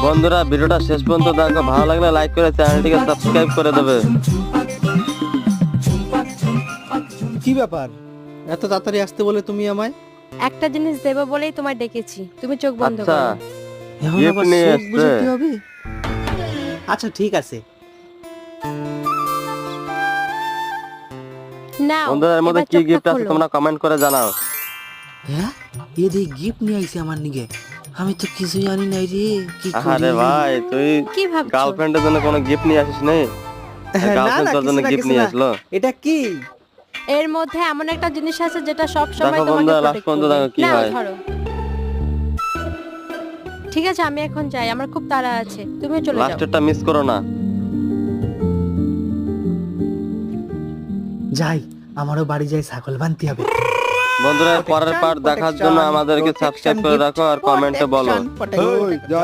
বন্ধুরা ভিডিওটা শেষ পর্যন্ত দেখো, ভালো লাগলে লাইক করে চ্যানেলটিকে সাবস্ক্রাইব করে দেবে। কি ব্যাপার, এত তাড়াতাড়ি আসতে বলে তুমি আমায়? একটা জিনিস দেবো বলেই তোমায় ডেকেছি, তুমি চোখ বন্ধ আচ্ছা, করো। এখন gift আবার নিয়ে চোখ এসছে। বুঝাতে হবে? আচ্ছা ঠিক আছে। নাও, বন্ধুরা এর মধ্যে এবার কি চোখটা গিফট আছে খোলো। তোমরা কমেন্ট করে জানাও। হ্যাঁ, এদি গিফট নিয়ে আইছে আমার নিগে। আমি তো কিছু জানি নাই রে, কি আরে করি? ভাই তুই কি ভাবছো? গার্লফ্রেন্ডের জন্য কোনো গিফট নিয়ে আসিস নাই? হ্যাঁ, না গার্লফ্রেন্ড না, তোর জন্য কিছু না, গিফট কিছু নিয়ে না। আসলো। এটা কি? এর মধ্যে এমন একটা জিনিস আছে যেটা সব সময় দেখো তোমাকে বন্ধুরা, last প্রোটেক্ট পর্যন্ত করবে। দেখো কি নাও হয়। ধরো। ঠিক আছে, আমি এখন যাই, আমার খুব তাড়া আছে, তুমিও চলে যাও। লাস্টেরটা মিস করো না। যাই, আমারও বাড়ি যাই, ছাগল বানতে হবে। বন্ধুরা পরের পার্ট দেখার জন্য আমাদেরকে সাবস্ক্রাইব করে রাখো আর কমেন্টে বলো। Protection, protection.